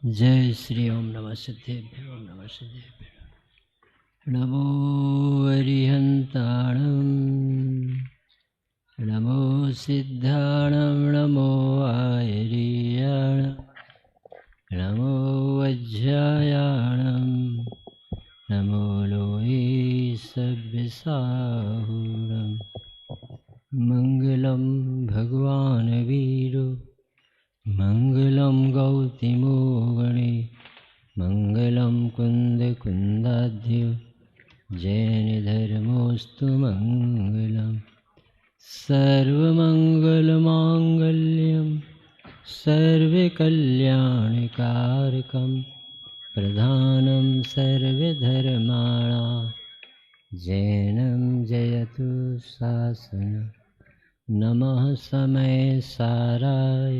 जय श्री ओम नमः सिद्धेभ्यो ओम नमः सिद्धेभ्यो। नमो अरिहन्ताणं नमो सिद्धाणं नमो आयरीयाणं नमो वज्रायाणं नमो लोये सव्यसाहुरं। मंगलं भगवान् वीरो मंगलं गौतमो गणे मंगलं कुन्दकुन्दाध्यो जैनधर्मोऽस्तु मंगलम्। सर्वमङ्गलमाङ्गल्यं सर्वकल्याणकारकं प्रधानं सर्वधर्माणां जैनं जयतु शासनं। नमः समय साराय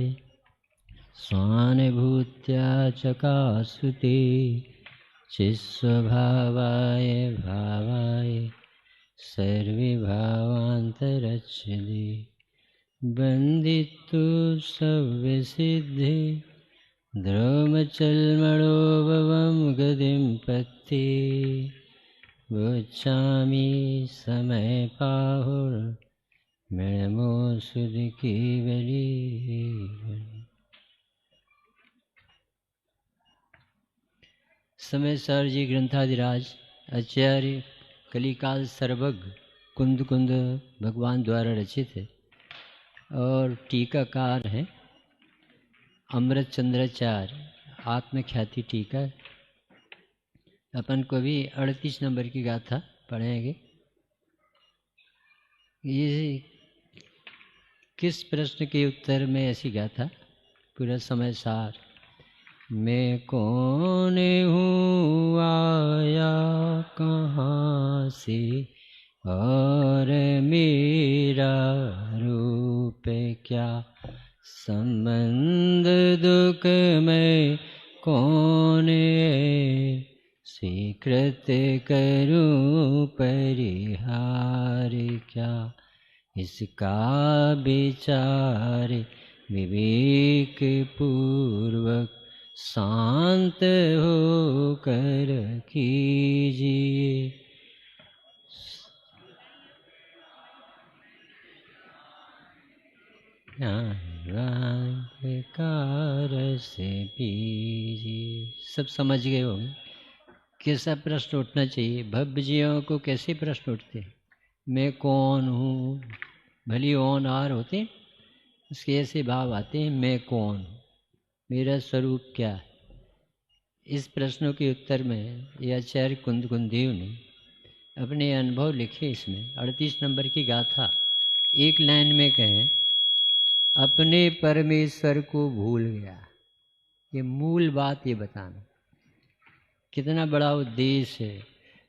स्वानुभूत्या चकासुते चिस्वभावाय भावाय सर्वे भावान्तरच्छदे। बन्दितु सव्यसिद्धे द्रोमचल्मणोभवं गतिं पत्ते वोच्छामि समयपाहुर्मणमो सुधकेवली। समय सर जी ग्रंथाधिराज आचार्य कलिकाल सर्वज्ञ कुंद कुंद भगवान द्वारा रचित है और टीकाकार हैं अमृत चंद्राचार्य आत्मख्याति टीका। अपन को भी 38 नंबर की गाथा पढ़ेंगे। ये किस प्रश्न के उत्तर में ऐसी गाथा, पूरा समय सार। मैं कौन हूँ, आया कहाँ से, और मेरा रूप क्या, संबंध दुख में कौन है, स्वीकृत करूँ परिहार क्या। इसका विचार विवेक पूर्वक शांत होकर कीजिए। कार से पीजिए। सब समझ गए होंगे कैसा प्रश्न उठना चाहिए। भव्य जीवों को कैसे प्रश्न उठते हैं, मैं कौन हूँ, भली ओन आर होते उसके ऐसे भाव आते हैं, मैं कौन हूँ, मेरा स्वरूप क्या है। इस प्रश्नों के उत्तर में ये आचार्य कुंद कुंदेव ने अपने अनुभव लिखे। इसमें 38 नंबर की गाथा एक लाइन में कहें, अपने परमेश्वर को भूल गया। ये मूल बात ये बताना, कितना बड़ा उद्देश्य है।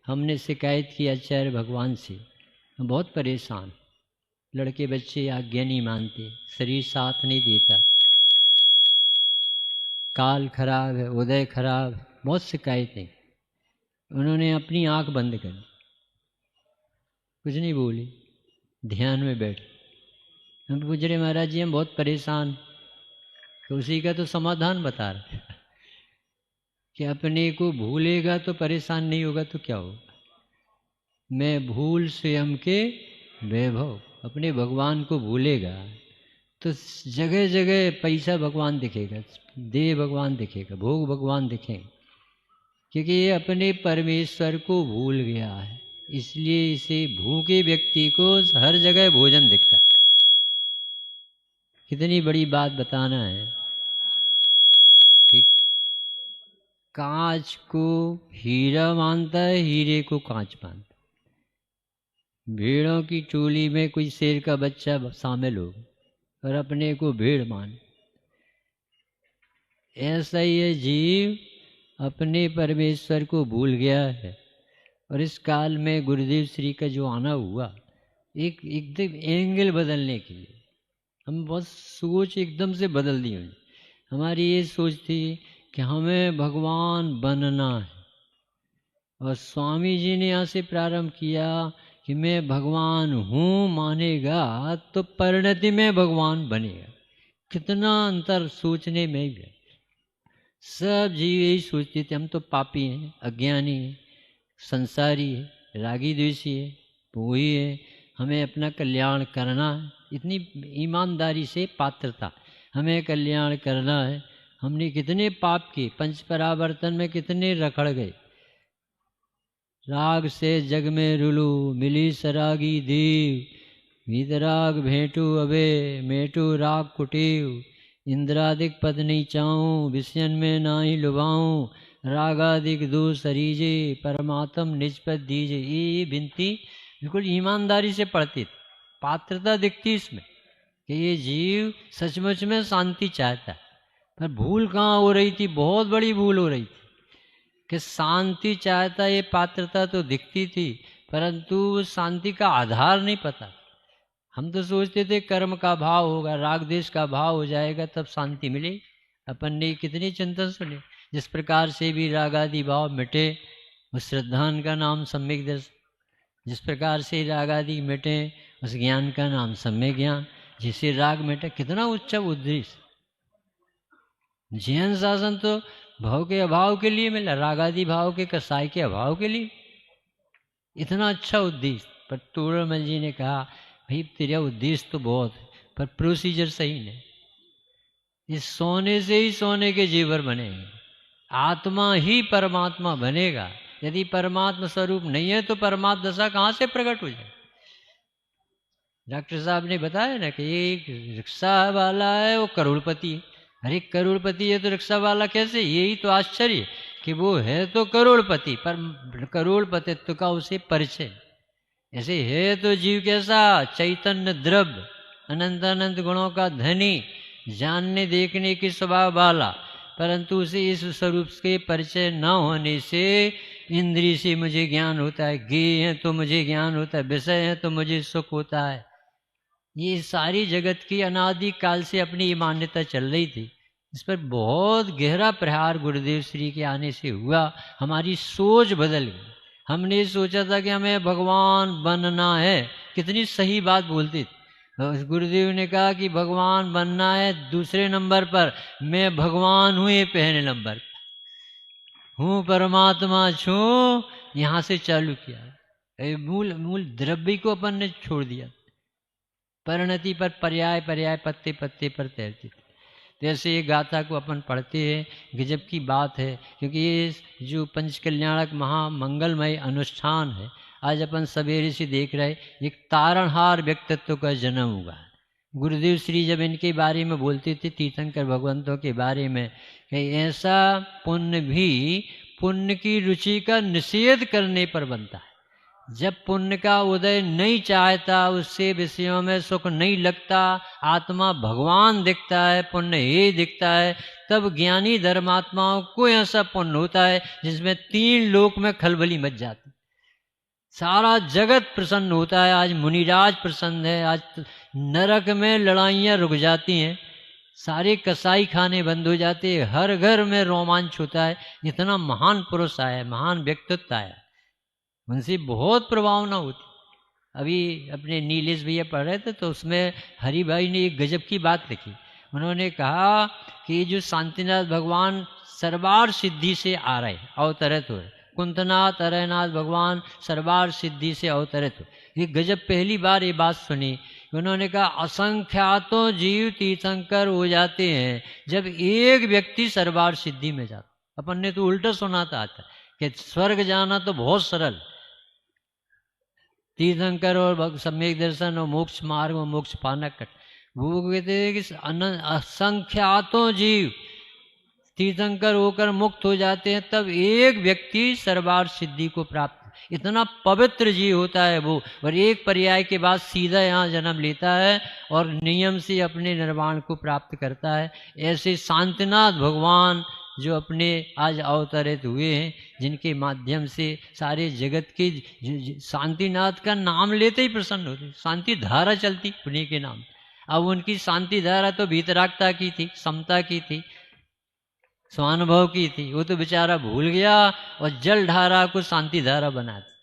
हमने शिकायत की आचार्य भगवान से, हम बहुत परेशान, लड़के बच्चे आज्ञा नहीं मानते, शरीर साथ नहीं देता, काल खराब है, उदय खराब है, बहुत शिकायतें। उन्होंने अपनी आंख बंद कर दी, कुछ नहीं बोली, ध्यान में बैठ। हम पूछ रहे महाराज जी हम बहुत परेशान, तो उसी का तो समाधान बता रहे कि अपने को भूलेगा तो परेशान नहीं होगा तो क्या होगा। मैं भूल स्वयं के वैभव, अपने भगवान को भूलेगा तो जगह जगह पैसा भगवान दिखेगा, देह भगवान दिखेगा, भोग भगवान दिखेंगे, क्योंकि ये अपने परमेश्वर को भूल गया है। इसलिए इसे भूखे व्यक्ति को हर जगह भोजन दिखता है। कितनी बड़ी बात बताना है कि कांच को हीरा मानता है, हीरे को कांच मानता है। भेड़ों की टोली में कोई शेर का बच्चा शामिल हो और अपने को भेड़ मान, ऐसा ही है जीव अपने परमेश्वर को भूल गया है। और इस काल में गुरुदेव श्री का जो आना हुआ, एकदम एंगल बदलने के लिए, हम बहुत सोच एकदम से बदल दी हुई। हमारी ये सोच थी कि हमें भगवान बनना है, और स्वामी जी ने यहाँ से प्रारंभ किया कि मैं भगवान हूँ मानेगा तो परिणति में भगवान बनेगा। कितना अंतर सोचने में भी। सब जीव यही सोचते थे हम तो पापी हैं, अज्ञानी हैं, संसारी है, रागी द्वेषी है, मोही है, हमें अपना कल्याण करना है। इतनी ईमानदारी से पात्रता, हमें कल्याण करना है। हमने कितने पाप किए, पंच परावर्तन में कितने रखड़ गए। राग से जग में रुलू मिली सरागी देव, वीतराग भेंटू अबे मेटू राग कुटीव, इंद्रादिक पद नहीं चाहूँ विषयन में ना ही लुभाऊँ, रागादिक दो सरीजे परमात्म निज पद दीजे। ये विनती बिल्कुल ईमानदारी से पढ़ती थी, पात्रता दिखती इसमें कि ये जीव सचमुच में शांति चाहता है। पर भूल कहाँ हो रही थी, बहुत बड़ी भूल हो रही थी कि शांति चाहता, ये पात्रता तो दिखती थी परंतु शांति का आधार नहीं पता। हम तो सोचते थे कर्म का भाव होगा, राग देश का भाव हो जाएगा तब शांति मिलेगी। अपन ने कितनी चिंतन सुने, जिस प्रकार से भी राग आदि भाव मिटे उस श्रद्धान का नाम सम्यक दर्शन, जिस प्रकार से राग आदि मिटे उस ज्ञान का नाम सम्यक ज्ञान। जिसे राग मिटे कितना उच्च उद्देश्य। जैन शासन तो भाव के अभाव के लिए मिला, रागादि भाव के कसाई के अभाव के लिए, इतना अच्छा उद्देश्य। पर तोड़मल जी ने कहा भाई तेरा उद्देश्य तो बहुत है पर प्रोसीजर सही नहीं। इस सोने से ही सोने के जेवर बनेंगे, आत्मा ही परमात्मा बनेगा। यदि परमात्मा स्वरूप नहीं है तो परमात्मा दशा कहाँ से प्रकट हो जाए। डॉक्टर साहब ने बताया ना कि एक रिक्शा वाला है वो करोड़पति है। अरे करोड़पति है तो रिक्शा वाला कैसे? यही तो आश्चर्य कि वो है तो करोड़पति पर करोड़पतित्व का उसे परिचय। ऐसे है तो जीव कैसा? चैतन्य द्रव्य, अनंत अनंत गुणों का धनी, जानने देखने की स्वभाव वाला, परंतु उसे इस स्वरूप के परिचय न होने से इंद्रिय से मुझे ज्ञान होता है, गेय है तो मुझे ज्ञान होता है, विषय है तो मुझे सुख होता है। ये सारी जगत की अनादि काल से अपनी मान्यता चल रही थी। इस पर बहुत गहरा प्रहार गुरुदेव श्री के आने से हुआ। हमारी सोच बदल गई। हमने सोचा था कि हमें भगवान बनना है, कितनी सही बात बोलती थी। गुरुदेव ने कहा कि भगवान बनना है दूसरे नंबर पर, मैं भगवान हूँ ये पहले नंबर, हूँ परमात्मा छू, यहाँ से चालू किया। मूल द्रव्य को अपन ने छोड़ दिया, परिणति पर पर्याय पर्याय पत्ते पत्ते पर तैरती थी। तो ऐसे ये गाथा को अपन पढ़ते हैं, गजब की बात है। क्योंकि ये जो पंचकल्याणक महामंगलमय अनुष्ठान है, आज अपन सवेरे से देख रहे एक तारणहार व्यक्तित्व का जन्म हुआ है। गुरुदेव श्री जब इनके बारे में बोलते थे, तीर्थंकर भगवंतों के बारे में, कि ऐसा पुण्य भी पुण्य की रुचि का निषेध करने पर बनता है। जब पुण्य का उदय नहीं चाहता, उससे विषयों में सुख नहीं लगता, आत्मा भगवान दिखता है, पुण्य ही दिखता है, तब ज्ञानी धर्मात्माओं को ऐसा पुण्य होता है जिसमें 3 लोक में खलबली मच जाती, सारा जगत प्रसन्न होता है। आज मुनिराज प्रसन्न है, आज नरक में लड़ाइयाँ रुक जाती हैं, सारे कसाई खाने बंद हो जाते हैं, हर घर में रोमांच होता है। इतना महान पुरुष आया, महान व्यक्तित्व आया, उनसे बहुत प्रभावना होती। अभी अपने नीलेश भैया पढ़ रहे थे तो उसमें हरि भाई ने एक गजब की बात लिखी। उन्होंने कहा कि जो शांतिनाथ भगवान सर्वार सिद्धि से आ रहे, अवतरित हो रहे, कुंतनाथ अरयनाथ भगवान सर्वार सिद्धि से अवतरित हो। ये गजब, पहली बार ये बात सुनी। उन्होंने कहा असंख्यातों जीव तीर्थंकर हो जाते हैं जब एक व्यक्ति सर्वार सिद्धि में जाता। अपन ने तो उल्टा सुना था कि स्वर्ग जाना तो बहुत सरल, तीर्थंकर और सम्यक दर्शन और मोक्ष मार्ग और मोक्ष पाना कट। वो कहते हैं कि असंख्यातों जीव तीर्थंकर होकर मुक्त हो जाते हैं तब एक व्यक्ति सर्वार सिद्धि को प्राप्त। इतना पवित्र जीव होता है वो, और एक पर्याय के बाद सीधा यहाँ जन्म लेता है और नियम से अपने निर्वाण को प्राप्त करता है। ऐसे शांतिनाथ भगवान जो अपने आज अवतरित हुए हैं, जिनके माध्यम से सारे जगत के शांतिनाथ का नाम लेते ही प्रसन्न होते, शांति धारा चलती उन्हीं के नाम। अब उनकी शांति धारा तो भीतरागता की थी, समता की थी, स्वानुभव की थी। वो तो बेचारा भूल गया और जल धारा को शांति धारा बना दी।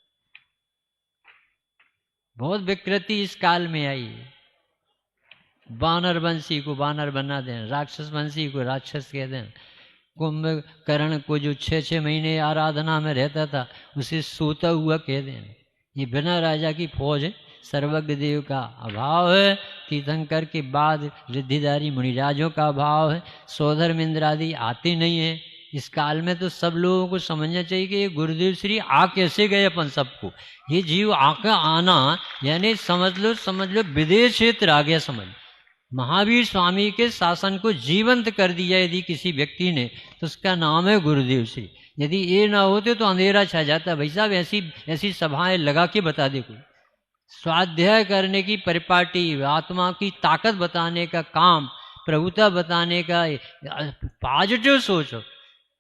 बहुत विकृति इस काल में आई है। बानर वंशी को बानर बना दें, राक्षस वंशी को राक्षस कह दें, कुंभकर्ण को जो 6-6 महीने आराधना में रहता था उसे सोता हुआ कह देना, ये बिना राजा की फौज है, सर्वज्ञ देव का अभाव है, तीर्थंकर के बाद रिद्धिधारी मुनिराजों का अभाव है, सौधर्म इंद्रादि आते नहीं है। इस काल में तो सब लोगों को समझना चाहिए कि ये गुरुदेव श्री आ कैसे गए अपन सबको, ये जीव आका आना यानी समझ लो विदेश क्षेत्र आ गया समझ। महावीर स्वामी के शासन को जीवंत कर दिया यदि किसी व्यक्ति ने तो उसका नाम है गुरुदेव श्री। यदि ये ना होते तो अंधेरा छा जाता। भाई साहब ऐसी सभाएं लगा के बता दे कोई, स्वाध्याय करने की परिपाटी, आत्मा की ताकत बताने का काम, प्रभुता बताने का, पॉजिटिव सोचो,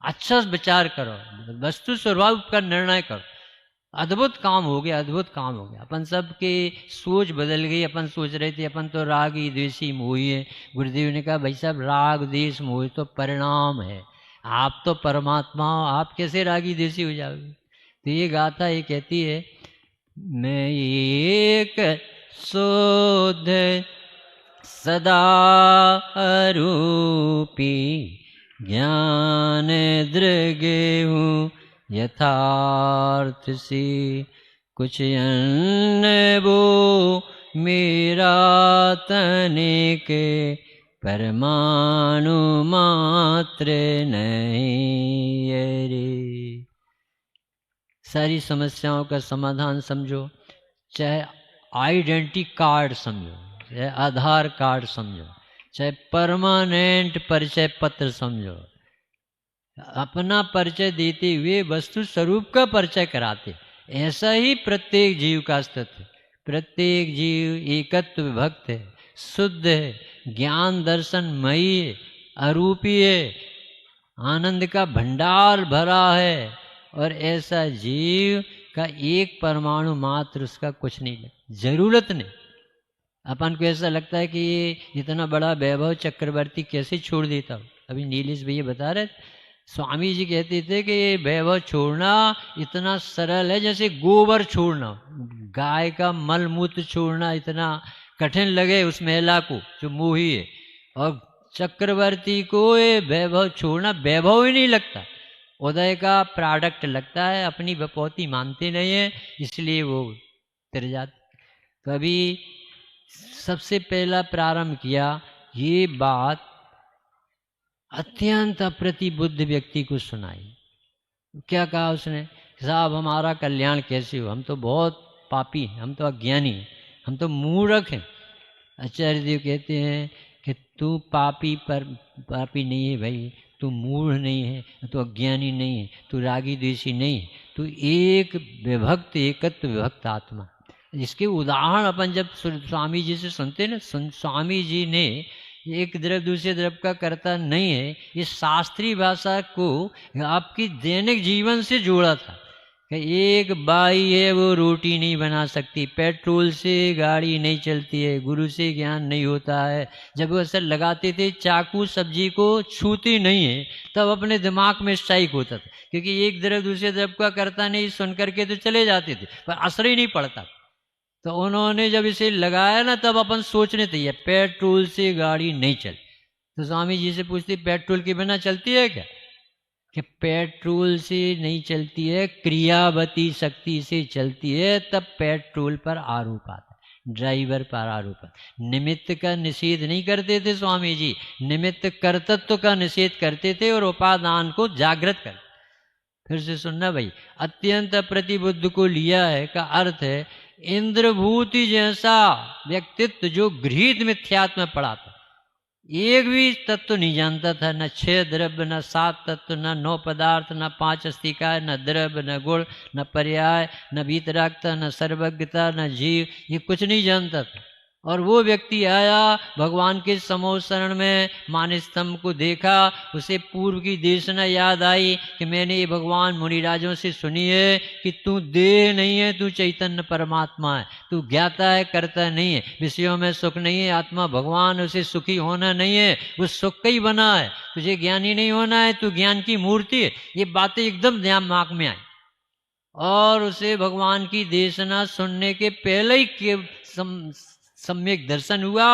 अच्छा विचार करो, वस्तु स्वभाव का निर्णय करो, अद्भुत काम हो गया, अद्भुत काम हो गया। अपन सबके सोच बदल गई। अपन सोच रहे थे अपन तो रागी द्वेषी मोही है। गुरुदेव ने कहा भाई साहब राग द्वेष मोह तो परिणाम है, आप तो परमात्मा हो, आप कैसे रागी द्वेषी हो जाओगे। तो ये गाथा ये कहती है, मैं एक शोध सदा रूपी ज्ञान दृगे हूँ यथार्थ सी, कुछ अन्य वो मेरा तनिक परमाणु मात्र नहीं रे। सारी समस्याओं का समाधान समझो, चाहे आइडेंटिटी कार्ड समझो, चाहे आधार कार्ड समझो, चाहे परमानेंट परिचय पत्र समझो, अपना परिचय देते हुए वस्तु स्वरूप का परिचय कराते। ऐसा ही प्रत्येक जीव का अस्तित्व। प्रत्येक जीव एकत्व भक्त है, शुद्ध है, ज्ञान दर्शन मयी है, अरूपी है, आनंद का भंडार भरा है। और ऐसा जीव का एक परमाणु मात्र उसका कुछ नहीं, जरूरत नहीं। अपन को ऐसा लगता है कि ये इतना बड़ा वैभव चक्रवर्ती कैसे छोड़ देता हूँ। अभी नीलेश भैया बता रहे स्वामी जी कहते थे कि ये वैभव छोड़ना इतना सरल है जैसे गोबर छोड़ना, गाय का मल मूत्र छोड़ना इतना कठिन लगे उस महिला को जो मोही है, और चक्रवर्ती को ये वैभव छोड़ना वैभव ही नहीं लगता, उदय का प्रोडक्ट लगता है। अपनी बपौती मानते नहीं है, इसलिए वो तिर जाते। तो अभी सबसे पहला प्रारंभ किया ये बात अत्यंत अप्रतिबुद्ध व्यक्ति को सुनाई। क्या कहा उसने, साहब हमारा कल्याण कैसे हो, हम तो बहुत पापी हैं, हम तो अज्ञानी हैं, हम तो मूर्ख हैं। आचार्य देव कहते हैं कि तू पापी नहीं है भाई, तू मूढ़ नहीं है, तू अज्ञानी नहीं है, तू रागी द्वेषी नहीं है, तू एक विभक्त एकत्व विभक्त आत्मा। इसके उदाहरण अपन जब स्वामी जी से सुनते ना, स्वामी जी ने एक द्रव्य दूसरे द्रव्य का कर्ता नहीं है, इस शास्त्रीय भाषा को आपकी दैनिक जीवन से जोड़ा था कि एक बाई है वो रोटी नहीं बना सकती, पेट्रोल से गाड़ी नहीं चलती है, गुरु से ज्ञान नहीं होता है। जब वो असर लगाते थे चाकू सब्जी को छूती नहीं है तब अपने दिमाग में स्ट्राइक होता था, क्योंकि एक द्रव्य दूसरे द्रव्य का कर्ता नहीं सुन करके तो चले जाते थे पर असर ही नहीं पड़ता। तो उन्होंने जब इसे लगाया ना तब अपन सोचने थे पेट्रोल से गाड़ी नहीं चल। तो स्वामी जी से पूछती पेट्रोल के बिना चलती है क्या, कि पेट्रोल से नहीं चलती है, क्रियावती शक्ति से चलती है, तब पेट्रोल पर आरोप आता, ड्राइवर पर आरोप आता। निमित्त का निषेध नहीं करते थे स्वामी जी, निमित्त कर्तृत्व का निषेध करते थे और उपादान को जागृत कर। फिर से सुनना भाई, अत्यंत प्रतिबुद्ध को लिया है का अर्थ है इंद्रभूति जैसा व्यक्तित्व जो गृहीत मिथ्यात्व में पड़ा था, एक भी तत्व नहीं जानता था, न 6 द्रव्य, न 7 तत्व, न 9 पदार्थ, न 5 अस्तिकाय, न द्रव्य, न गुण, न पर्याय, न वीतरागता, न सर्वज्ञता, न जीव, ये कुछ नहीं जानता था। और वो व्यक्ति आया भगवान के समोशरण में मानस स्तंभ को देखा, उसे पूर्व की देशना याद आई कि मैंने ये भगवान मुनिराजों से सुनी है कि तू देह नहीं है, तू चैतन्य परमात्मा है, तू ज्ञाता है करता नहीं है, विषयों में सुख नहीं है, आत्मा भगवान, उसे सुखी होना नहीं है, वो सुख का ही बना है, तुझे ज्ञानी नहीं होना है, तू ज्ञान की मूर्ति है। ये बातें एकदम दिमाग में आई और उसे भगवान की देशना सुनने के पहले ही सम्यक दर्शन हुआ।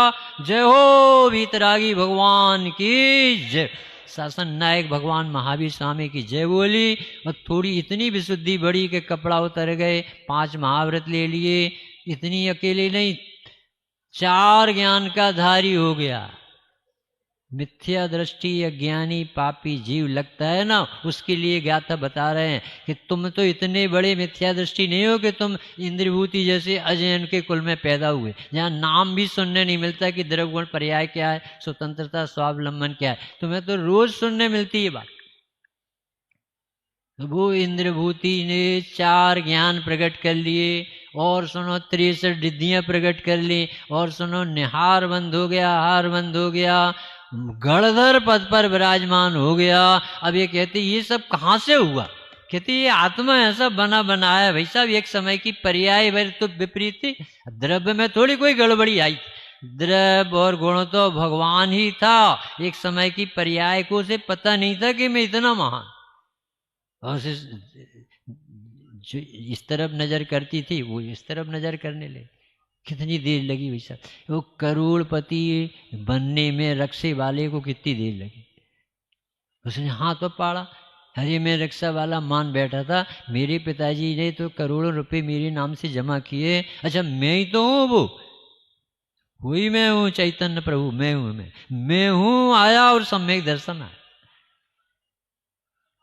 जय हो वीतरागी भगवान की जय, शासन नायक भगवान महावीर स्वामी की जय बोली और थोड़ी इतनी विशुद्धि बढ़ी कि कपड़ा उतर गए, 5 महाव्रत ले लिए। इतनी अकेले नहीं, 4 ज्ञान का धारी हो गया। मिथ्या दृष्टि अज्ञानी पापी जीव लगता है ना, उसके लिए गाथा बता रहे हैं कि तुम तो इतने बड़े मिथ्या दृष्टि नहीं हो कि तुम इंद्रभूति जैसे अजयन के कुल में पैदा हुए, जहाँ नाम भी सुनने नहीं मिलता कि द्रव्य गुण पर्याय क्या है, स्वतंत्रता स्वावलंबन क्या है। तुम्हें तो रोज सुनने मिलती है बात। तो वो इंद्रभूति ने 4 ज्ञान प्रकट कर लिए, और सुनो 63 रिद्धियां प्रकट कर ली, और सुनो निहार बंद हो गया, हार बंद हो गया, गणधर पद पर विराजमान हो गया। अब ये कहते ये सब कहाँ से हुआ? कहते ये आत्मा ऐसा बना बनाया भाई साहब, एक समय की पर्याय तो विपरीत थी, द्रव्य में थोड़ी कोई गड़बड़ी आई। द्रव्य और गुण तो भगवान ही था, एक समय की पर्याय को उसे पता नहीं था कि मैं इतना महान। और जो इस तरफ नजर करती थी वो इस तरफ नजर करने लगी। कितनी देर लगी वैसा, वो करोड़पति बनने में रक्शे वाले को कितनी देर लगी। उसने हाथ तो पाड़ा, अरे मैं रक्षा वाला मान बैठा था, मेरे पिताजी ने तो करोड़ों रुपए मेरे नाम से जमा किए। अच्छा मैं ही तो हूँ वो, वही मैं हूँ चैतन्य प्रभु, मैं हूँ, मैं हूँ आया और सम्यक दर्शन आया।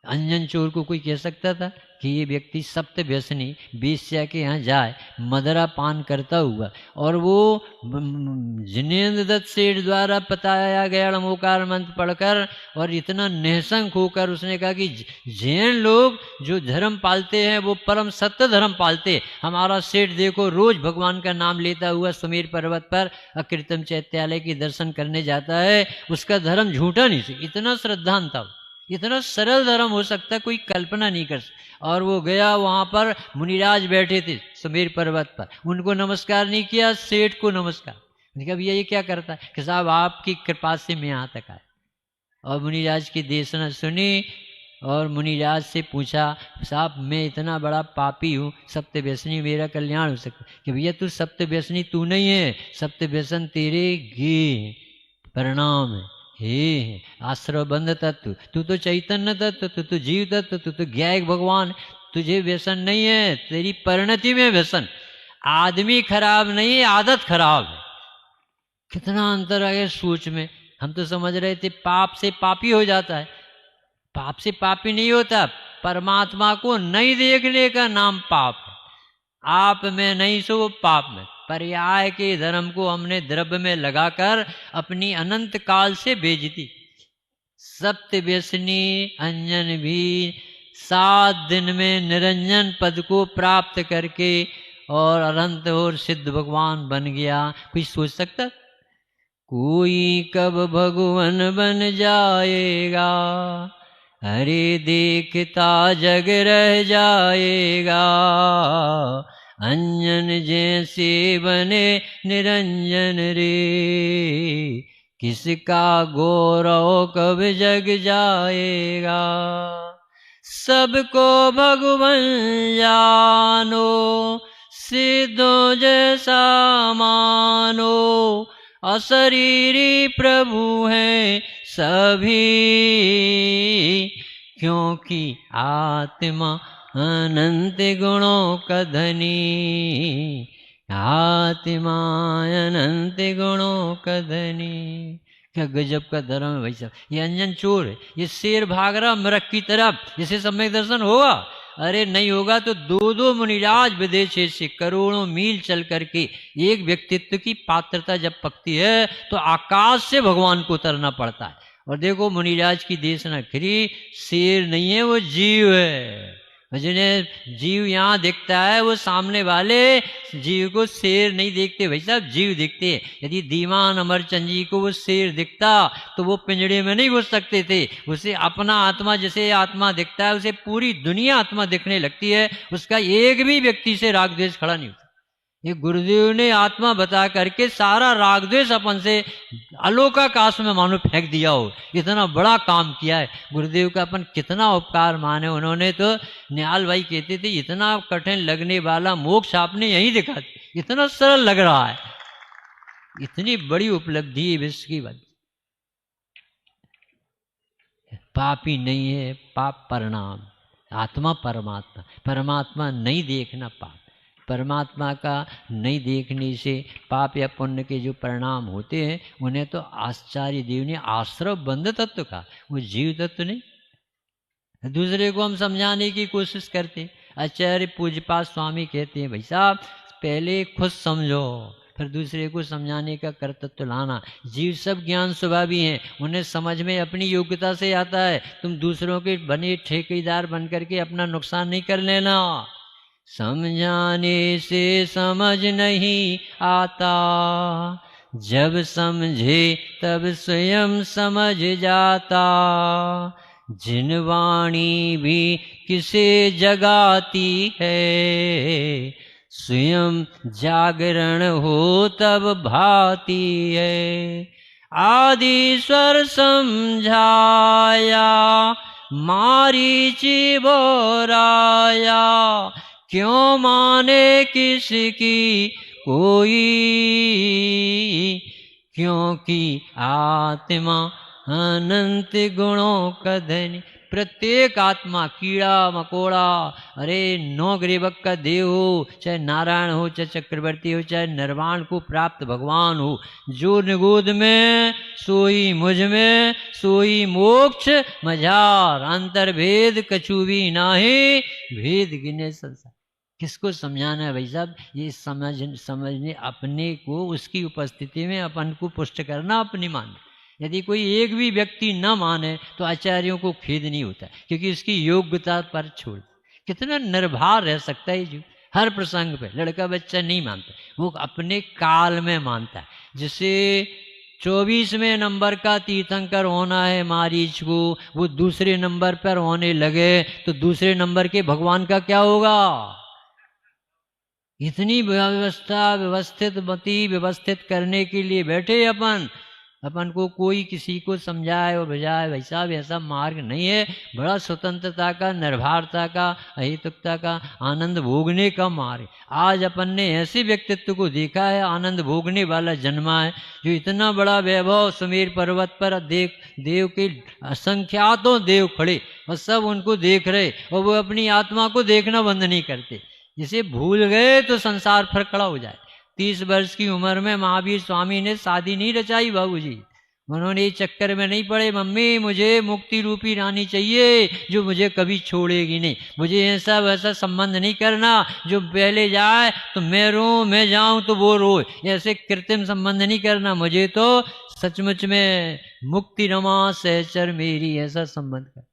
अंजन चोर को कोई कह सकता था कि ये व्यक्ति सप्त व्यसनी वेश्या के यहाँ जाए मदरा पान करता हुआ, और वो जिनेन्द्र दत्त सेठ द्वारा बताया गया नमोकार मंत्र पढ़कर और इतना निहसंक होकर उसने कहा कि जैन लोग जो धर्म पालते हैं वो परम सत्य धर्म पालते। हमारा सेठ देखो रोज भगवान का नाम लेता हुआ सुमेर पर्वत पर अकृतम चैत्यालय के दर्शन करने जाता है, उसका धर्म झूठा नहीं थी। इतना श्रद्धान था, इतना सरल धर्म हो सकता कोई कल्पना नहीं कर सकता। और वो गया, वहां पर मुनिराज बैठे थे सुमेर पर्वत पर, उनको नमस्कार नहीं किया, सेठ को नमस्कार। मैंने कहा भैया ये क्या करता है? कि साहब आपकी कृपा से मैं यहाँ तक आया। और मुनिराज की देशना सुनी और मुनिराज से पूछा, साहब मैं इतना बड़ा पापी हूँ, सप्त व्यसनी मेरा कल्याण हो सकता? कि भैया तू सप्त व्यसनी तू नहीं है, सप्त व्यसन तेरे गे परिणाम है, हे आश्रय बंध तत्व, तू तो चैतन्य तत्व, तू तो जीव तत्व, तू तो ज्ञायक भगवान, तुझे व्यसन नहीं है, तेरी परिणति में व्यसन। आदमी खराब नहीं है, आदत खराब है। कितना अंतर आ गया सोच में। हम तो समझ रहे थे पाप से पापी हो जाता है, पाप से पापी नहीं होता। परमात्मा को नहीं देखने का नाम पाप है। आप में नहीं सो वो पाप में। पर्याय के धर्म को हमने द्रव्य में लगाकर अपनी अनंत काल से बेइज्जती। सप्त व्यसनी अंजन भी 7 दिन में निरंजन पद को प्राप्त करके और अनंत और सिद्ध भगवान बन गया। कोई सोच सकता? कोई कब भगवान बन जाएगा, अरे देखता जग रह जाएगा। अंजन जैसे बने निरंजन रे, किसका गौरव कब जग जाएगा। सबको भगवान जानो, सिद्धों जैसा मानो, अशरीरी प्रभु हैं सभी, क्योंकि आत्मा अनंत गुणों का धनी, आत्मा अनंत गुणों का धनी। क्या गजब का धर्म है भाई साहब। ये अंजन चोर है, ये शेर भाग रहा मृग की तरफ, जिसे सम्यक दर्शन होगा। अरे नहीं होगा तो 2 मुनिराज विदेश से करोड़ों मील चल करके एक व्यक्तित्व की पात्रता जब पकती है तो आकाश से भगवान को उतरना पड़ता है। और देखो मुनिराज की देशना खरी, शेर नहीं है वो जीव है। जिन्हें जीव यहाँ दिखता है वो सामने वाले जीव को शेर नहीं देखते भाई साहब, जीव दिखते हैं। यदि दीवान अमरचंद जी को वो शेर दिखता तो वो पिंजड़े में नहीं घुस सकते थे। उसे अपना आत्मा जैसे आत्मा दिखता है, उसे पूरी दुनिया आत्मा दिखने लगती है। उसका एक भी व्यक्ति से राग द्वेष खड़ा नहीं होता। ये गुरुदेव ने आत्मा बता करके सारा राग द्वेष अपन से अलोकाकाश में मानो फेंक दिया हो, इतना बड़ा काम किया है गुरुदेव का। अपन कितना उपकार माने। उन्होंने तो निहाल भाई कहते थे इतना कठिन लगने वाला मोक्ष आपने यही दिखा दिया, इतना सरल लग रहा है। इतनी बड़ी उपलब्धि है विश्व की बात। पापी नहीं है, पाप परिणाम। आत्मा परमात्मा, परमात्मा नहीं देखना पाप, परमात्मा का नहीं देखने से पाप या पुण्य के जो परिणाम होते हैं उन्हें तो आचार्य देव ने आश्रव बंध तत्व का, वो जीव तत्व नहीं। दूसरे को हम समझाने की कोशिश करते। आचार्य पूज्यपाद स्वामी कहते हैं भाई साहब पहले खुद समझो फिर दूसरे को समझाने का कर्तव्य लाना। जीव सब ज्ञान स्वभावी हैं, उन्हें समझ में अपनी योग्यता से आता है। तुम दूसरों के बने ठेकेदार बन करके अपना नुकसान नहीं कर लेना। समझाने से समझ नहीं आता, जब समझे तब स्वयं समझ जाता। जिन वाणी भी किसे जगाती है, स्वयं जागरण हो तब भाती है। आदि स्वर समझाया, मारीचि बोराया। क्यों माने किसकी कोई, क्योंकि आत्मा अनंत गुणों का धनी। प्रत्येक आत्मा कीड़ा मकोड़ा, अरे नौगरीबक का देव हो, चाहे नारायण हो, चाहे चक्रवर्ती हो, चाहे निर्वाण को प्राप्त भगवान हो, जो निगूढ़ में सोई मुझ में सोई मोक्ष मझार। अंतर्भेद कछु भी नाहि, भेद गिने संसार। किसको समझाना है भाई साहब? ये समझने अपने को उसकी उपस्थिति में अपन को पुष्ट करना अपनी मान। यदि कोई एक भी व्यक्ति न माने तो आचार्यों को खेद नहीं होता, क्योंकि उसकी योग्यता पर छोड़। कितना निर्भर रह सकता है जो हर प्रसंग पे। लड़का बच्चा नहीं मानता, वो अपने काल में मानता है। जिसे 24वें नंबर का तीर्थंकर होना है मारीच को, वो दूसरे नंबर पर होने लगे तो दूसरे नंबर के भगवान का क्या होगा? इतनी व्यवस्था व्यवस्थित करने के लिए बैठे अपन को कोई किसी को समझाए और बुझाए भाई साहब ऐसा मार्ग नहीं है। बड़ा स्वतंत्रता का, निर्भरता का, अहितुकता का, आनंद भोगने का मार्ग। आज अपन ने ऐसे व्यक्तित्व को देखा है, आनंद भोगने वाला जन्मा है, जो इतना बड़ा वैभव सुमेर पर्वत पर देव के असंख्यातों देव खड़े और सब उनको देख रहे और वो अपनी आत्मा को देखना बंद नहीं करते। जिसे भूल गए तो संसार पर खड़ा हो जाए। 30 वर्ष की उम्र में महावीर स्वामी ने शादी नहीं रचाई बाबूजी। उन्होंने चक्कर में नहीं पड़े, मम्मी मुझे मुक्ति रूपी रानी चाहिए जो मुझे कभी छोड़ेगी नहीं, मुझे ऐसा वैसा संबंध नहीं करना जो पहले जाए तो मैं रो, मैं जाऊं तो वो रोए, ऐसे कृत्रिम संबंध नहीं करना, मुझे तो सचमुच में मुक्ति रमा सहचर मेरी, ऐसा संबंध कर।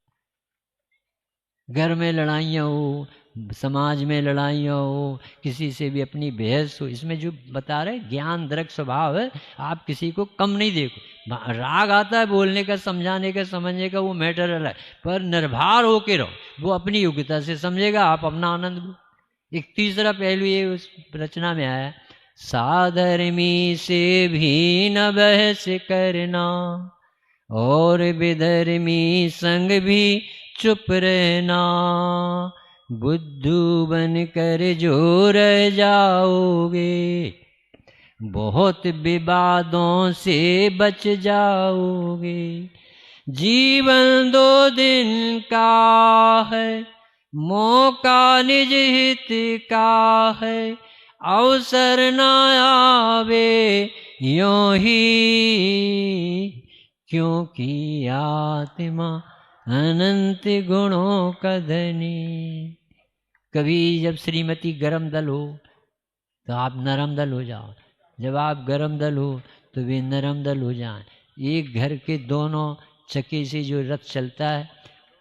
घर में लड़ाइयाँ हो, समाज में लड़ाइयाँ हो, किसी से भी अपनी बहस हो, इसमें जो बता रहे ज्ञान दृक स्वभाव है, आप किसी को कम नहीं देखो। राग आता है बोलने का, समझाने का, समझने का, वो मैटर अलग, पर निर्भर होके रहो, वो अपनी योग्यता से समझेगा, आप अपना आनंद लो। एक तीसरा पहलू ये उस रचना में आया, साधर्मी से भी न बहस करना और विधर्मी संग भी चुप रहना। बुद्धू बन कर जो रह जाओगे, बहुत विवादों से बच जाओगे। जीवन 2 दिन का है, मौका निज हित का है, अवसर न आवे यों ही, क्योंकि आत्मा अनंत गुणों का धनी। कभी जब श्रीमती गरम दल हो तो आप नरम दल हो जाओ, जब आप गरम दल हो तो वे नरम दल हो जाएं। एक घर के दोनों चक्के से जो रथ चलता है,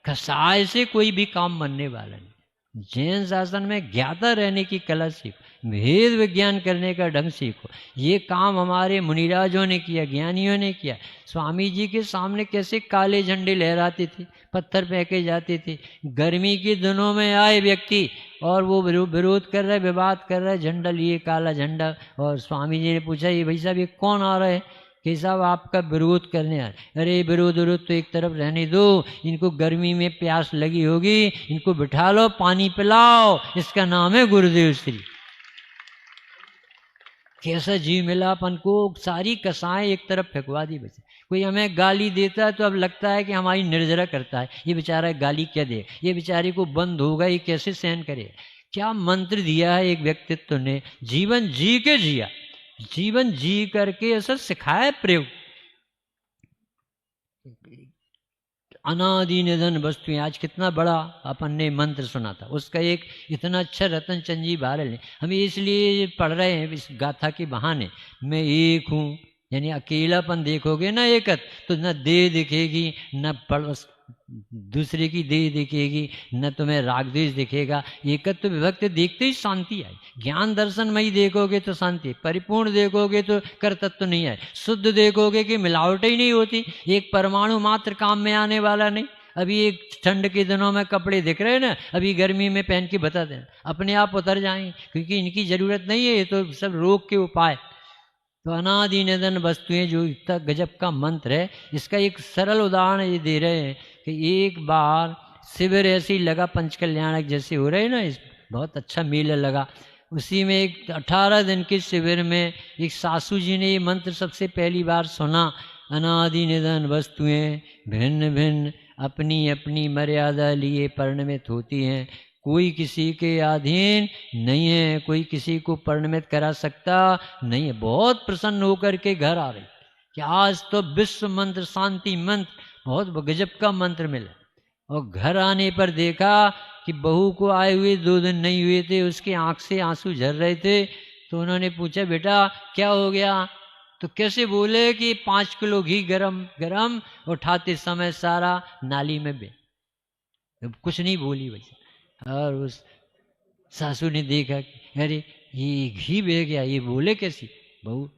कसाय से कोई भी काम बनने वाला नहीं। जैन शासन में ज्ञाता रहने की कला सीखो, भेद विज्ञान करने का ढंग सीखो। ये काम हमारे मुनिराजों ने किया, ज्ञानियों ने किया। स्वामी जी के सामने कैसे काले झंडे लहराते थे, पत्थर फेंके जाते थे। गर्मी के दिनों में आए व्यक्ति और वो विरोध कर रहे, विवाद कर रहे, झंडा लिए, काला झंडा, और स्वामी जी ने पूछा ये भाई साहब ये कौन आ रहे हैं? कि साहब आपका विरोध करने आए। अरे विरोध तो एक तरफ रहने दो, इनको गर्मी में प्यास लगी होगी, इनको बिठा लो, पानी पिलाओ, इसका नाम है गुरुदेव श्री। कैसा जीव मिला अपन को, सारी कसाएं एक तरफ फेंकवा दी बच्चे। कोई हमें गाली देता है तो अब लगता है कि हमारी निर्जरा करता है, ये बेचारा गाली क्या दे, ये बेचारे को बंद होगा, ये कैसे सहन करे। क्या मंत्र दिया है एक व्यक्तित्व ने, जीवन जी के जिया, जीवन जी करके ऐसा सिखाया प्रयोग। अनादि निधन वस्तु, आज कितना बड़ा अपन ने मंत्र सुना था, उसका एक इतना अच्छा रतन चंद जी बहार ने हम इसलिए पढ़ रहे हैं इस गाथा के बहाने। मैं एक हूँ, यानी अकेलापन देखोगे ना एकत, तो न देह दिखेगी, न पड़ोस दूसरे की देह दिखेगी, न तुम्हें राग द्वेष दिखेगा। एकत्व विभक्त देखते ही शांति आई। ज्ञान दर्शन में ही देखोगे तो शांति, परिपूर्ण देखोगे तो कर तत्व नहीं आए, शुद्ध देखोगे कि मिलावट ही नहीं होती, एक परमाणु मात्र काम में आने वाला नहीं। अभी एक ठंड के दिनों में कपड़े दिख रहे हैं ना, अभी गर्मी में पहन के बता दें, अपने आप उतर जाएंगे, क्योंकि इनकी जरूरत नहीं है, ये तो सब रोग के उपाय। तो अनादि निधन वस्तुएं जो इतना गजब का मंत्र है, इसका एक सरल उदाहरण ये दे रहे हैं कि एक बार शिविर ऐसे ही लगा, पंचकल्याणक जैसे हो रहे हैं ना, इस बहुत अच्छा मेला लगा। उसी में एक 18 दिन के शिविर में एक सासू जी ने ये मंत्र सबसे पहली बार सुना। अनादि निधन वस्तुएं भिन्न भिन्न अपनी अपनी मर्यादा लिए परिणमित होती हैं, कोई किसी के अधीन नहीं है, कोई किसी को परिणमित करा सकता नहीं है। बहुत प्रसन्न होकर के घर आ रही कि आज तो विश्व मंत्र, शांति मंत्र, बहुत गजब का मंत्र मिला। और घर आने पर देखा कि बहू को आए हुए 2 दिन नहीं हुए थे, उसके आंख से आंसू झर रहे थे। तो उन्होंने पूछा, बेटा क्या हो गया? तो कैसे बोले कि 5 किलो घी गरम गरम उठाते समय सारा नाली में बे। कुछ नहीं बोली वैसे। और उस सासू ने देखा कि अरे ये घी बह गया, ये बोले कैसी? बहू,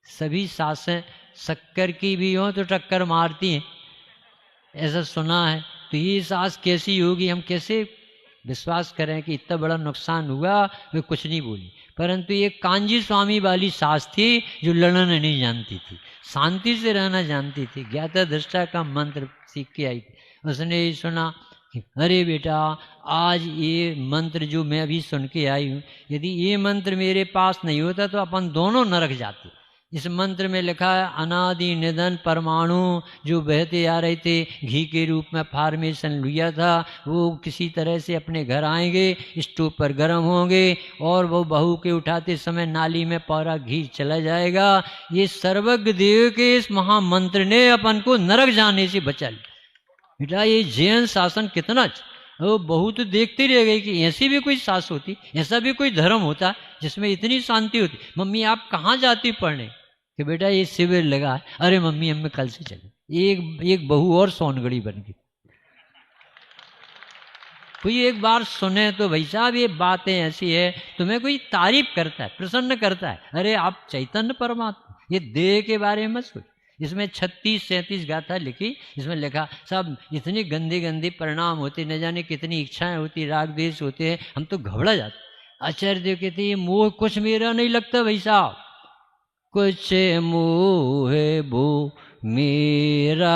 सभी सासें शक्कर की भी हो तो टक्कर मारती हैं, ऐसा सुना है। तो ये सास कैसी होगी, हम कैसे विश्वास करें कि इतना बड़ा नुकसान हुआ? वे कुछ नहीं बोली। परंतु ये कांजी स्वामी वाली सास थी जो लड़ना नहीं जानती थी, शांति से रहना जानती थी, ज्ञाता दृष्टा का मंत्र सीख के आई थी। उसने ये सुना कि अरे बेटा, आज ये मंत्र जो मैं अभी सुन के आई हूँ, यदि ये मंत्र मेरे पास नहीं होता तो अपन दोनों नरक जाते। इस मंत्र में लिखा है अनादि निधन परमाणु जो बहते आ रहे थे, घी के रूप में फॉर्मेशन लिया था, वो किसी तरह से अपने घर आएंगे, स्टोव पर गर्म होंगे और वो बहू के उठाते समय नाली में पूरा घी चला जाएगा। ये सर्वज्ञ देव के इस महामंत्र ने अपन को नरक जाने से बचा लिया। बेटा ये जैन शासन कितना अच्छा। वो बहू तो देखती रह गई कि ऐसी भी कोई सास होती, ऐसा भी कोई धर्म होता जिसमें इतनी शांति होती। मम्मी आप कहाँ जाती पढ़ने? कि बेटा ये शिविर लगा है। अरे मम्मी हम कल से चले। एक बहू और सोनगढ़ी बन गई। कोई एक बार सुने तो भाई साहब ये बातें ऐसी है, तुम्हें कोई तारीफ करता है, प्रसन्न करता है, अरे आप चैतन्य परमात्मा, ये देह के बारे में सोच। इसमें 36-37 गाथा लिखी, इसमें लिखा सब इतने गंदे गंदे परिणाम होते, न जाने कितनी इच्छाएं होती, राग द्वेष होते हैं, हम तो घबरा जाते। आचार्य देव कहते ये मोह कुछ मेरा नहीं लगता भाई साहब, कुछ मोह वो मेरा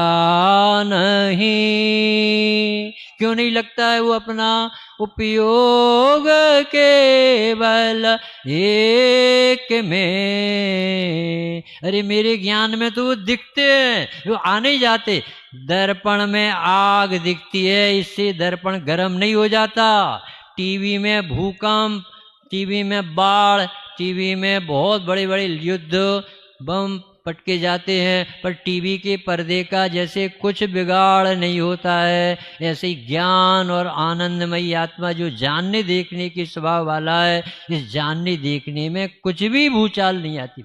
नहीं। क्यों नहीं लगता है? वो अपना उपयोग केवल एक में। अरे मेरे ज्ञान में तो वो दिखते हैं, वो आने जाते। दर्पण में आग दिखती है, इससे दर्पण गर्म नहीं हो जाता। टीवी में भूकंप, टीवी में बाढ़, टीवी में बहुत बड़े बड़े युद्ध, बम पटके जाते हैं, पर टीवी के पर्दे का जैसे कुछ बिगाड़ नहीं होता है, ऐसे ही ज्ञान और आनंदमयी आत्मा जो जानने देखने के स्वभाव वाला है, इस जानने देखने में कुछ भी भूचाल नहीं आती।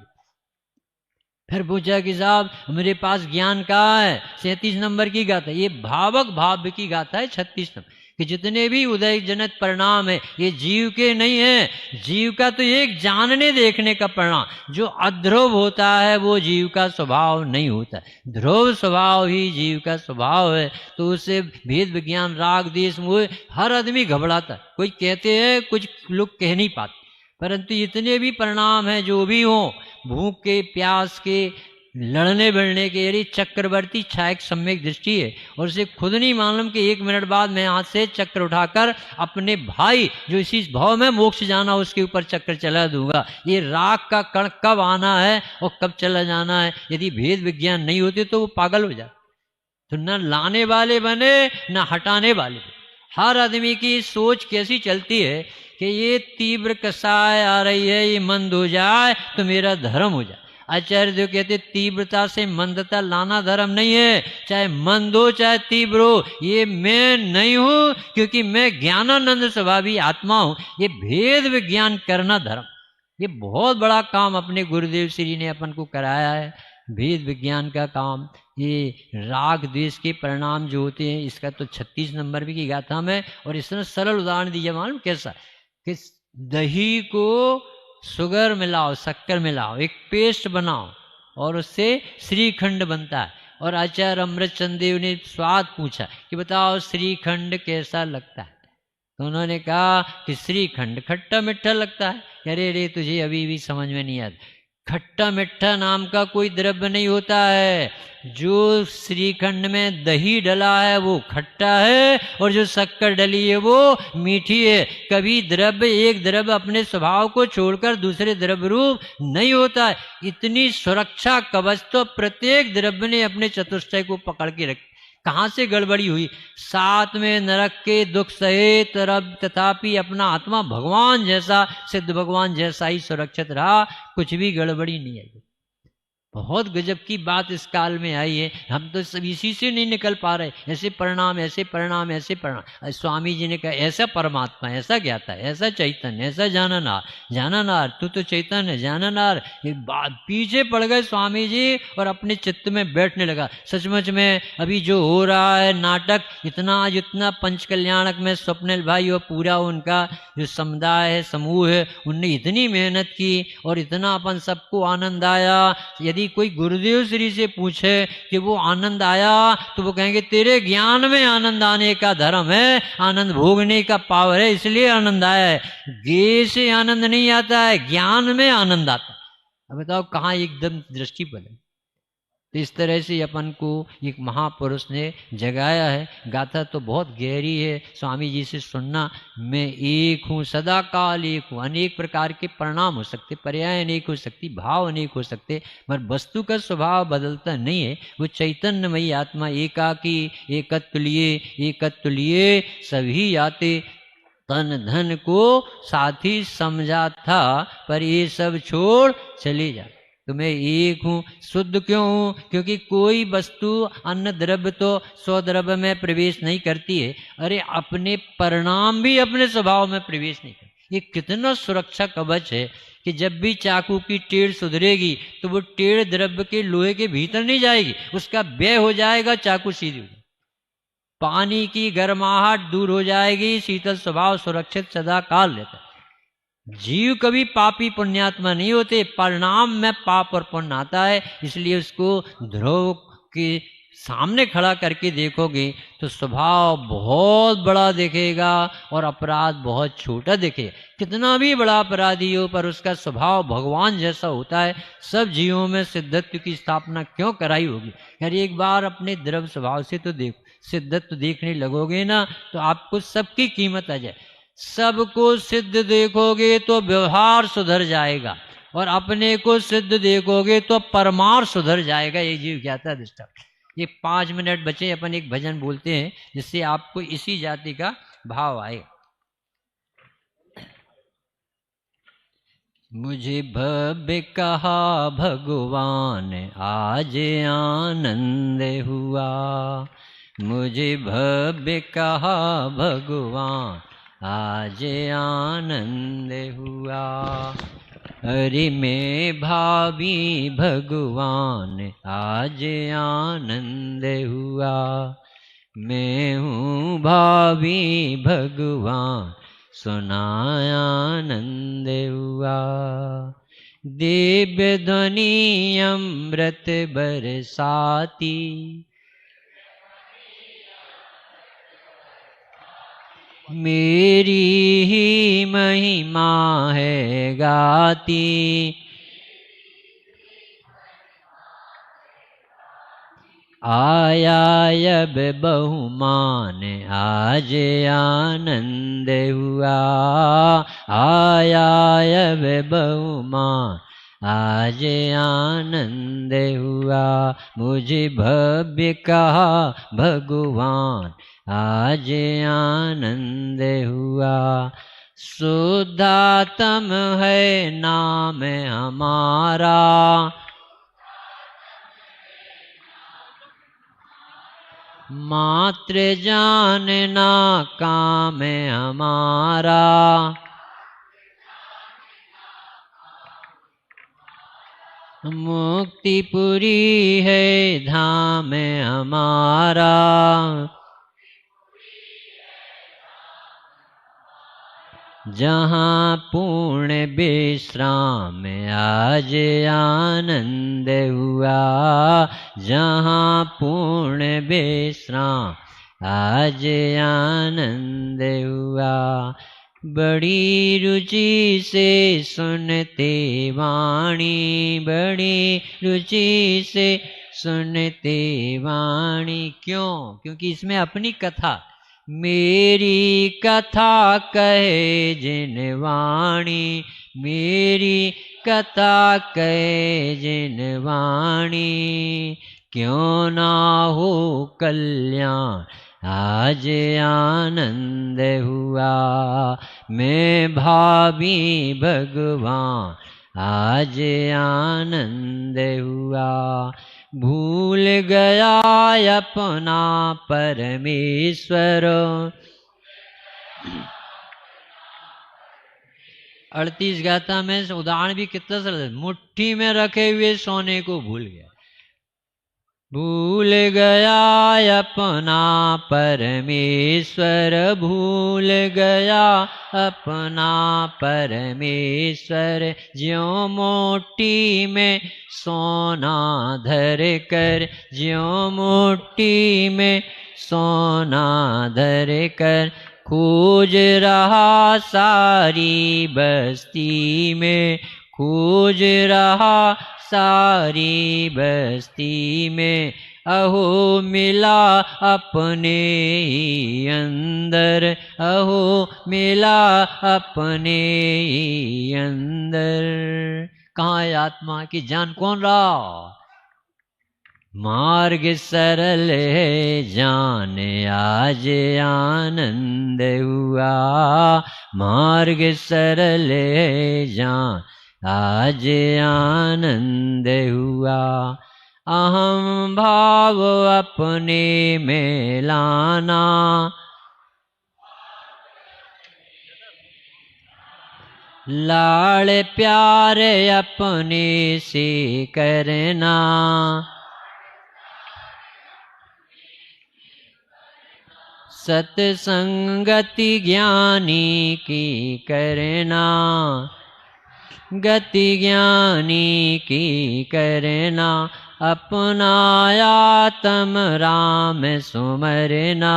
फिर पूछा कि साहब मेरे पास ज्ञान कहाँ है? 37 नंबर की गाथा, ये भावक भाव की गाथा है 36 नंबर, कि जितने भी उदय जनक परिणाम है ये जीव के नहीं है। जीव का तो एक जानने देखने का परिणाम, जो अध्रुव होता है वो जीव का स्वभाव नहीं होता, ध्रुव स्वभाव ही जीव का स्वभाव है। तो उससे भेद विज्ञान राग देश मोह हर आदमी घबराता है। कोई कहते हैं, कुछ लोग कह नहीं पाते, परंतु इतने भी परिणाम हैं जो भी हों, भूख के, प्यास के, लड़ने बढ़ने के यदि चक्रवर्ती छायक सम्यक दृष्टि है और उसे खुद नहीं मालूम कि 1 मिनट बाद मैं हाथ से चक्र उठाकर अपने भाई जो इसी भाव में मोक्ष जाना उसके ऊपर चक्र चला दूंगा। ये राग का कण कब आना है और कब चला जाना है, यदि भेद विज्ञान नहीं होते तो वो पागल हो जाते। तो न लाने वाले बने न हटाने वाले बने। हर आदमी की सोच कैसी चलती है कि ये तीव्र कसाय आ रही है, ये मंद हो जाए तो मेरा धर्म हो जाए। आचार्य जो कहते तीव्रता से मंदता लाना धर्म नहीं है, चाहे मंद हो चाहे तीव्र हो, ये मैं नहीं हूं क्योंकि मैं ज्ञानानंद स्वभावी आत्मा हूं। ये भेद विज्ञान करना धर्म, ये बहुत बड़ा काम अपने गुरुदेव श्री ने अपन को कराया है। भेद विज्ञान का काम, ये राग द्वेष के परिणाम जो होते हैं, इसका तो 36 नंबर भी की गाथा में। और इस तरह सरल उदाहरण दीजिए, मालूम कैसा कि दही को शुगर मिलाओ, शक्कर मिलाओ, एक पेस्ट बनाओ और उससे श्रीखंड बनता है। और आचार्य अमृतचंद देव ने स्वाद पूछा कि बताओ श्रीखंड कैसा लगता है, तो उन्होंने कहा कि श्रीखंड खट्टा मीठा लगता है। अरे रे तुझे अभी भी समझ में नहीं आता, खट्टा मीठा नाम का कोई द्रव्य नहीं होता है। जो श्रीखंड में दही डला है वो खट्टा है और जो शक्कर डली है वो मीठी है। कभी द्रव्य, एक द्रव्य अपने स्वभाव को छोड़कर दूसरे द्रव्य रूप नहीं होता है। इतनी सुरक्षा कवच तो प्रत्येक द्रव्य ने अपने चतुष्टय को पकड़ के रखी। कहाँ से गड़बड़ी हुई, 7 में नरक के दुख सहे तथापि अपना आत्मा भगवान जैसा, सिद्ध भगवान जैसा ही सुरक्षित रहा, कुछ भी गड़बड़ी नहीं आई। बहुत गजब की बात इस काल में आई है, हम तो सब इसी से नहीं निकल पा रहे। ऐसे परिणाम, ऐसे परिणाम, ऐसे परिणाम। स्वामी जी ने कहा ऐसा परमात्मा, ऐसा ज्ञाता, ऐसा चैतन्य, ऐसा जाननार, जाननार, तू तो चैतन्य जाननार। ये बात पीछे पड़ गए स्वामी जी और अपने चित्त में बैठने लगा। सचमुच में अभी जो हो रहा है नाटक, इतना जितना पंच कल्याणक में स्वप्निल भाई और पूरा उनका जो समुदाय है, समूह है, उनने इतनी मेहनत की और इतना अपन सबको आनंद आया। यदि कोई गुरुदेव श्री से पूछे कि वो आनंद आया तो वो कहेंगे तेरे ज्ञान में आनंद आने का धर्म है, आनंद भोगने का पावर है, इसलिए आनंद आया है। गे से आनंद नहीं आता है, ज्ञान में आनंद आता है। अब बताओ कहाँ एकदम दृष्टि बदले। तो इस तरह से अपन को एक महापुरुष ने जगाया है। गाथा तो बहुत गहरी है, स्वामी जी से सुनना। मैं एक हूँ, सदा काल एक हूँ। अनेक प्रकार के परिणाम हो सकते, पर्याय अनेक हो सकती, भाव अनेक हो सकते, मगर वस्तु का स्वभाव बदलता नहीं है। वो चैतन्यमयी आत्मा एकाकी, एकत्व लिए सभी आते। तन धन को साथी समझा था, पर ये सब छोड़ चले जा। तो मैं एक हूँ। शुद्ध क्यों हूँ? क्योंकि कोई वस्तु अन्न द्रव्य तो स्वद्रव्य में प्रवेश नहीं करती है। अरे अपने परिणाम भी अपने स्वभाव में प्रवेश नहीं करते। ये कितना सुरक्षा कवच है कि जब भी चाकू की टेढ़ सुधरेगी तो वो टेढ़ द्रव्य के लोहे के भीतर नहीं जाएगी, उसका व्यय हो जाएगा, चाकू सीधी हो जाएगी। पानी की गर्माहट दूर हो जाएगी, शीतल स्वभाव सुरक्षित सदा काल रहता है। जीव कभी पापी पुण्यात्मा नहीं होते, परिणाम में पाप और पुण्य आता है। इसलिए उसको ध्रुव के सामने खड़ा करके देखोगे तो स्वभाव बहुत बड़ा दिखेगा और अपराध बहुत छोटा दिखेगा। कितना भी बड़ा अपराधी हो पर उसका स्वभाव भगवान जैसा होता है। सब जीवों में सिद्धत्व की स्थापना क्यों कराई होगी? यार एक बार अपने द्रव्य स्वभाव से तो देखो, सिद्धत्व देखने लगोगे ना तो आपको सबकी कीमत आ जाए। सबको सिद्ध देखोगे तो व्यवहार सुधर जाएगा और अपने को सिद्ध देखोगे तो परमार्थ सुधर जाएगा। ये जीव ज्ञाता दृष्टा। ये 5 मिनट बचे, अपन एक भजन बोलते हैं जिससे आपको इसी जाति का भाव आए। मुझे भव्य कहा भगवान आज आनंद हुआ, मुझे भव्य कहा भगवान आज आनंद हुआ। अरे मैं भावी भगवान आज आनंद हुआ, मैं हूँ भावी भगवान सुना आनंद हुआ। दिव्य ध्वनि अमृत बरसाती, मेरी ही महिमा है गाती। आया अब बहुमान आज आनंद हुआ, आया अब बहुमान आज आनंद हुआ। मुझे भव्य कहा भगवान आज आनंद हुआ। शुद्धात्म है नाम हमारा, मात्र जानना काम हमारा। मुक्तिपुरी है धाम हमारा, जहाँ पूर्ण विश्राम आज आनंद हुआ, जहाँ पूर्ण विश्राम आज आनंद हुआ। बड़ी रुचि से सुनते वाणी, बड़ी रुचि से सुनते वाणी। क्यों? क्योंकि इसमें अपनी कथा, मेरी कथा कहे जिन वाणी, मेरी कथा कहे जिन वाणी। क्यों ना हो कल्याण आज आनंद हुआ, मैं भावी भगवान आज आनंद हुआ। भूल गया अपना परमेश्वर, 38 गाथा में उदाहरण भी कितना सरल है। मुट्ठी में रखे हुए सोने को भूल गया, भूल गया अपना परमेश्वर, भूल गया अपना परमेश्वर। ज्यों मोटी में सोना धर कर, ज्यों मोटी में सोना धर कर, खोज रहा सारी बस्ती में, खोज रहा सारी बस्ती में। अहो मिला अपने ही अंदर, अहो मिला अपने ही अंदर। कहाँ है आत्मा की जान कौन रहा? मार्ग सरल है जान आज आनंद हुआ, मार्ग सरल है जान आज आनंद हुआ। अहम भाव अपने में लाना, लाड़ प्यार अपने से करना, सत्संगति ज्ञानी की करना, गति ज्ञानी की करना। अपना आत्म राम सुमरना,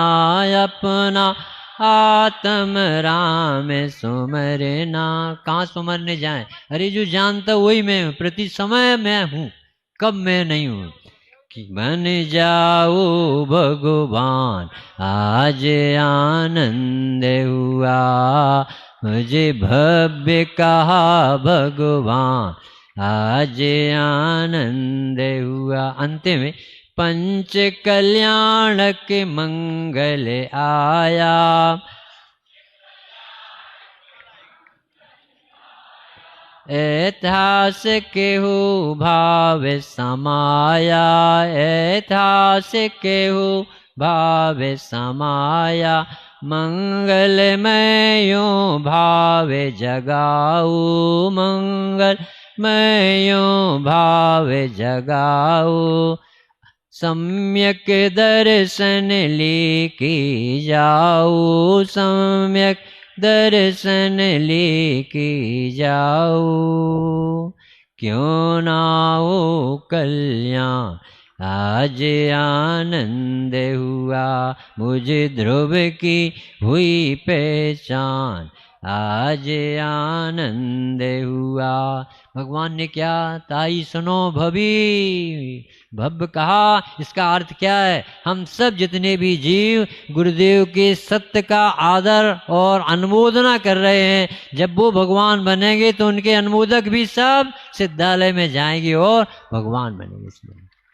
अपना आत्म राम सुमरना। कहाँ सुमरने जाए? अरे जो जानता वही मैं हूँ, प्रति समय मैं हूँ, कब मैं नहीं हूँ। कि बन जाओ भगवान आज आनंद हुआ, मुझे भव्य कहा भगवान आज आनंद हुआ। अंत में पंच कल्याणक मंगल आया, ऐतिहासिक हो भाव समाया, ऐतिहासिक हो भाव समाया। मंगलमय यो भाव जगाओ, मंगलमय यो भाव जगाओ। सम्यक दर्शन लेके जाओ, सम्यक दर्शन लेके जाओ। क्यों ना हो कल्याण आज आनंद हुआ, मुझे ध्रुव की हुई पहचान आज आनंद हुआ। भगवान ने क्या, ताई सुनो भभी, भव कहा। इसका अर्थ क्या है, हम सब जितने भी जीव गुरुदेव के सत्य का आदर और अनुमोदना कर रहे हैं, जब वो भगवान बनेंगे तो उनके अनुमोदक भी सब सिद्धालय में जाएंगे और भगवान बनेंगे। इसमें